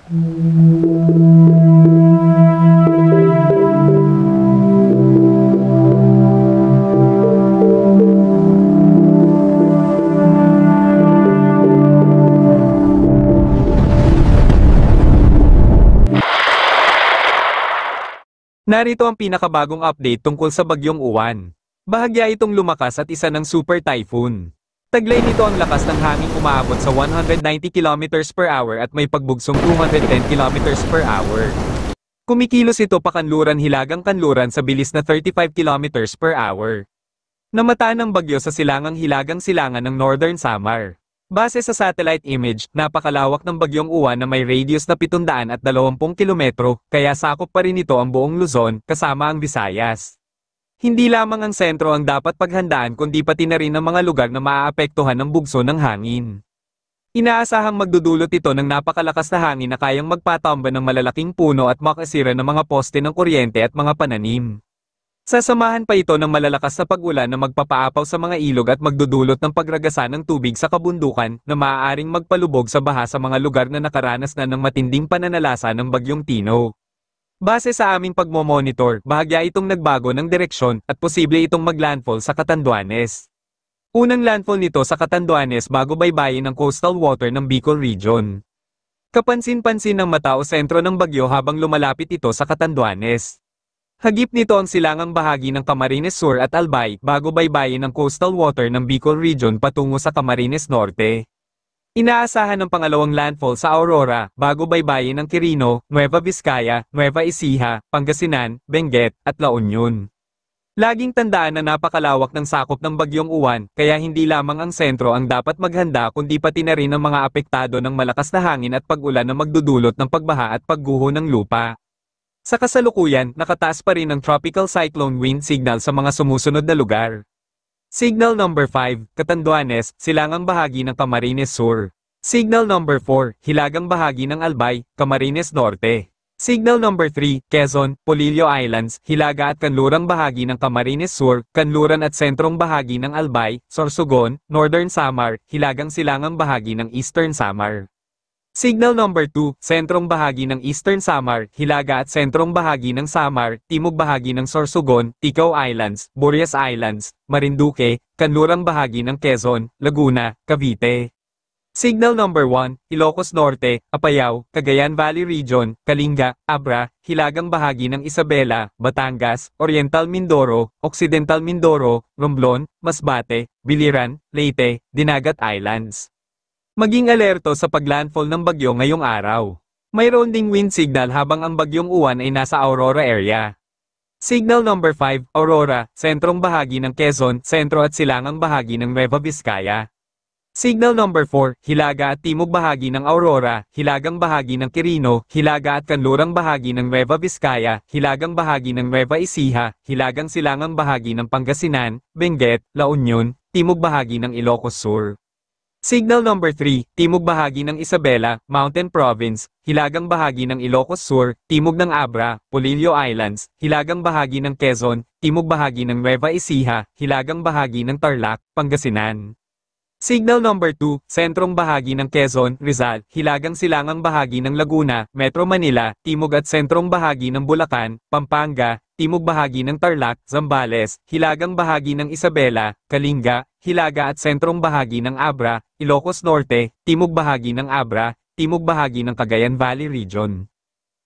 Narito ang pinakabagong update tungkol sa Bagyong Uwan. Bahagya itong lumakas at isa ng super typhoon. Taglay nito ang lakas ng hangin umaabot sa 190 km per hour at may pagbugsong 210 km per hour. Kumikilos ito pakanluran hilagang kanluran sa bilis na 35 km per hour. Namataan ng bagyo sa silangang hilagang silangan ng Northern Samar. Base sa satellite image, napakalawak ng Bagyong Uwan na may radius na 720 kilometro, kaya sakop pa rin ito ang buong Luzon, kasama ang Visayas. Hindi lamang ang sentro ang dapat paghandaan kundi pati na rin ang mga lugar na maaapektuhan ng bugso ng hangin. Inaasahang magdudulot ito ng napakalakas na hangin na kayang magpatamba ng malalaking puno at makasira ng mga poste ng kuryente at mga pananim. Sasamahan pa ito ng malalakas na pag-ulan na magpapaapaw sa mga ilog at magdudulot ng pagragasa ng tubig sa kabundukan na maaaring magpalubog sa baha sa mga lugar na nakaranas na ng matinding pananalasa ng Bagyong Tino. Base sa aming pagmomonitor, bahagya itong nagbago ng direksyon at posible itong maglandfall sa Catanduanes. Unang landfall nito sa Catanduanes bago baybayin ng coastal water ng Bicol Region. Kapansin-pansin ng mata o sentro ng bagyo habang lumalapit ito sa Catanduanes. Hagip nito ang silangang bahagi ng Camarines Sur at Albay bago baybayin ng coastal water ng Bicol Region patungo sa Camarines Norte. Inaasahan ng pangalawang landfall sa Aurora bago baybayin ng Quirino, Nueva Vizcaya, Nueva Ecija, Pangasinan, Benguet, at La Union. Laging tandaan na napakalawak ng sakop ng Bagyong Uwan, kaya hindi lamang ang sentro ang dapat maghanda kundi pati na rin ang mga apektado ng malakas na hangin at pag-ulan na magdudulot ng pagbaha at pagguho ng lupa. Sa kasalukuyan, nakataas pa rin ang tropical cyclone wind signal sa mga sumusunod na lugar. Signal number 5, Catanduanes, silangang bahagi ng Camarines Sur. Signal number 4, hilagang bahagi ng Albay, Camarines Norte. Signal number 3, Quezon, Polillo Islands, hilaga at kanlurang bahagi ng Camarines Sur, kanluran at sentrong bahagi ng Albay, Sorsogon, Northern Samar, hilagang silangang bahagi ng Eastern Samar. Signal number 2, sentrong bahagi ng Eastern Samar, hilaga at sentrong bahagi ng Samar, timog bahagi ng Sorsogon, Ticao Islands, Burias Islands, Marinduque, kanlurang bahagi ng Quezon, Laguna, Cavite. Signal number 1, Ilocos Norte, Apayao, Cagayan Valley Region, Kalinga, Abra, hilagang bahagi ng Isabela, Batangas, Oriental Mindoro, Occidental Mindoro, Romblon, Masbate, Biliran, Leyte, Dinagat Islands. Maging alerto sa paglandfall ng bagyo ngayong araw. Mayroon ding wind signal habang ang Bagyong Uwan ay nasa Aurora area. Signal number 5, Aurora, sentrong bahagi ng Quezon, sentro at silangang bahagi ng Nueva Vizcaya. Signal number 4, hilaga at timog bahagi ng Aurora, hilagang bahagi ng Quirino, hilaga at kanlurang bahagi ng Nueva Vizcaya, hilagang bahagi ng Nueva Ecija, hilagang silangang bahagi ng Pangasinan, Benguet, La Union, timog bahagi ng Ilocos Sur. Signal number 3, timog bahagi ng Isabela, Mountain Province, hilagang bahagi ng Ilocos Sur, timog ng Abra, Polillo Islands, hilagang bahagi ng Quezon, timog bahagi ng Nueva Ecija, hilagang bahagi ng Tarlac, Pangasinan. Signal number 2, sentrong bahagi ng Quezon, Rizal, hilagang silangang bahagi ng Laguna, Metro Manila, timog at sentrong bahagi ng Bulacan, Pampanga, timog bahagi ng Tarlac, Zambales, hilagang bahagi ng Isabela, Kalinga, hilaga at sentrong bahagi ng Abra, Ilocos Norte, timog bahagi ng Abra, timog bahagi ng Cagayan Valley Region.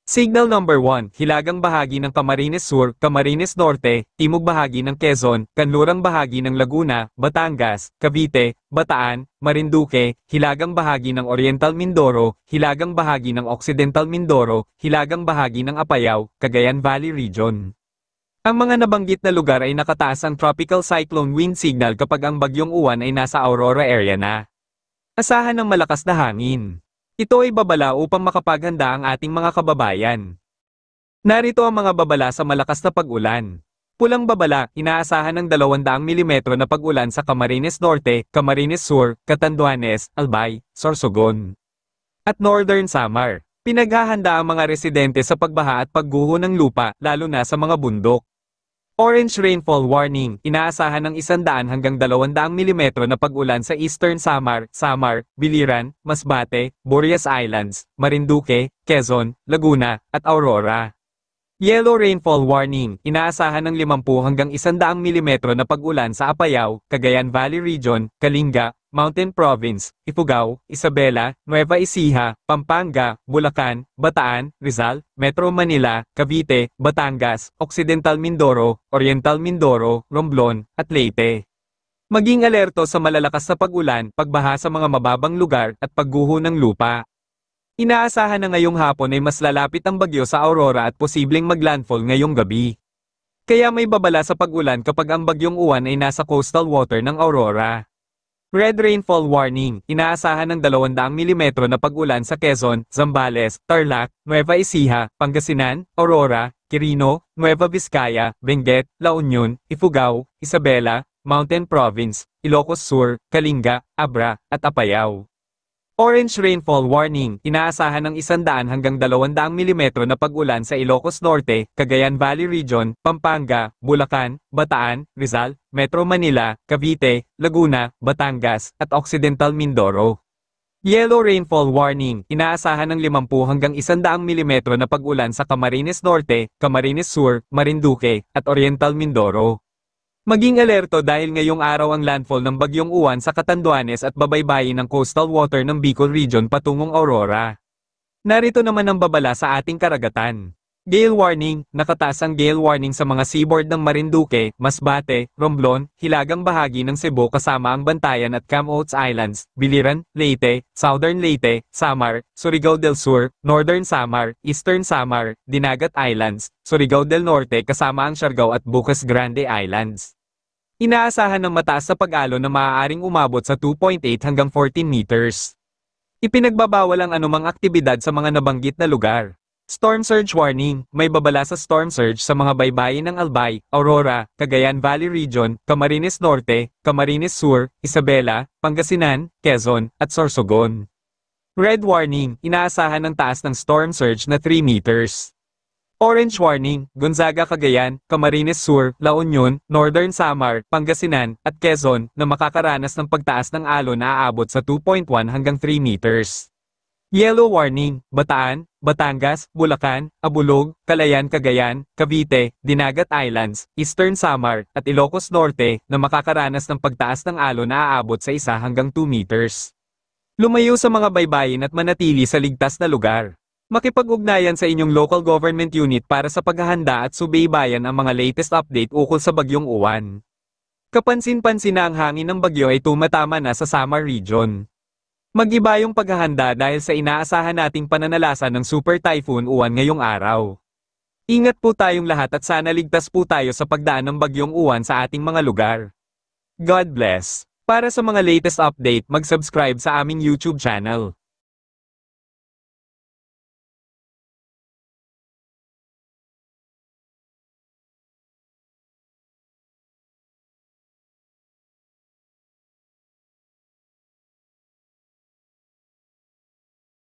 Signal number 1, hilagang bahagi ng Camarines Sur, Camarines Norte, timog bahagi ng Quezon, kanlurang bahagi ng Laguna, Batangas, Cavite, Bataan, Marinduque, hilagang bahagi ng Oriental Mindoro, hilagang bahagi ng Occidental Mindoro, hilagang bahagi ng Apayao, Cagayan Valley Region. Ang mga nabanggit na lugar ay nakataas ang tropical cyclone wind signal kapag ang Bagyong Uwan ay nasa Aurora area na. Asahan ng malakas na hangin. Ito ay babala upang makapaghanda ang ating mga kababayan. Narito ang mga babala sa malakas na pag-ulan. Pulang babala, inaasahan ng 200 mm na pag-ulan sa Camarines Norte, Camarines Sur, Catanduanes, Albay, Sorsogon, at Northern Samar. Pinaghahanda ang mga residente sa pagbaha at pagguho ng lupa, lalo na sa mga bundok. Orange rainfall warning, inaasahan ng 100 hanggang 200 milimetro na pag-ulan sa Eastern Samar, Biliran, Masbate, Burias Islands, Marinduque, Quezon, Laguna, at Aurora. Yellow rainfall warning, inaasahan ng 50 hanggang 100 milimetro na pag-ulan sa Apayao, Cagayan Valley Region, Kalinga, Mountain Province, Ifugao, Isabela, Nueva Ecija, Pampanga, Bulacan, Bataan, Rizal, Metro Manila, Cavite, Batangas, Occidental Mindoro, Oriental Mindoro, Romblon, at Leyte. Maging alerto sa malalakas na pag-ulan, pagbaha sa mga mababang lugar, at pagguho ng lupa. Inaasahan na ngayong hapon ay mas lalapit ang bagyo sa Aurora at posibleng maglandfall ngayong gabi. Kaya may babala sa pag-ulan kapag ang bagyong Uwan ay nasa coastal water ng Aurora. Red rainfall warning, inaasahan ng 200 milimetro na pag-ulan sa Quezon, Zambales, Tarlac, Nueva Ecija, Pangasinan, Aurora, Quirino, Nueva Vizcaya, Benguet, La Union, Ifugao, Isabela, Mountain Province, Ilocos Sur, Kalinga, Abra, at Apayao. Orange rainfall warning, inaasahan ng 100 hanggang 200 milimetro na pag-ulan sa Ilocos Norte, Cagayan Valley Region, Pampanga, Bulacan, Bataan, Rizal, Metro Manila, Cavite, Laguna, Batangas, at Occidental Mindoro. Yellow rainfall warning, inaasahan ng 50 hanggang 100 milimetro na pag-ulan sa Camarines Norte, Camarines Sur, Marinduque, at Oriental Mindoro. Maging alerto dahil ngayong araw ang landfall ng Bagyong Uwan sa Catanduanes at babaybayin ng coastal water ng Bicol Region patungong Aurora. Narito naman ang babala sa ating karagatan. Gale warning, nakataas ang gale warning sa mga seaboard ng Marinduque, Masbate, Romblon, hilagang bahagi ng Cebu kasama ang Bantayan at Camotes Islands, Biliran, Leyte, Southern Leyte, Samar, Surigao del Sur, Northern Samar, Eastern Samar, Dinagat Islands, Surigao del Norte kasama ang Siargao at Bucas Grande Islands. Inaasahan ng mataas na pag-alon na maaaring umabot sa 2.8 hanggang 14 meters. Ipinagbabawal ang anumang aktibidad sa mga nabanggit na lugar. Storm surge warning, may babala sa storm surge sa mga baybayin ng Albay, Aurora, Cagayan Valley Region, Camarines Norte, Camarines Sur, Isabela, Pangasinan, Quezon, at Sorsogon. Red warning, inaasahan ng taas ng storm surge na 3 meters. Orange warning, Gonzaga, Cagayan, Camarines Sur, La Union, Northern Samar, Pangasinan, at Quezon na makakaranas ng pagtaas ng alon na aabot sa 2.1 hanggang 3 meters. Yellow warning, Bataan, Batangas, Bulacan, Abulog, Calayan, Cagayan, Cavite, Dinagat Islands, Eastern Samar, at Ilocos Norte na makakaranas ng pagtaas ng alon na aabot sa 1 hanggang 2 meters. Lumayo sa mga baybayin at manatili sa ligtas na lugar. Makipag-ugnayan sa inyong local government unit para sa paghahanda at subaybayan ang mga latest update ukol sa Bagyong Uwan. Kapansin-pansin na ang hangin ng bagyo ay tumatama na sa Samar Region. Mag-iba yung paghahanda dahil sa inaasahan nating pananalasan ng Super Typhoon Uwan ngayong araw. Ingat po tayong lahat at sana ligtas po tayo sa pagdaan ng Bagyong Uwan sa ating mga lugar. God bless. Para sa mga latest update, mag-subscribe sa aming YouTube channel.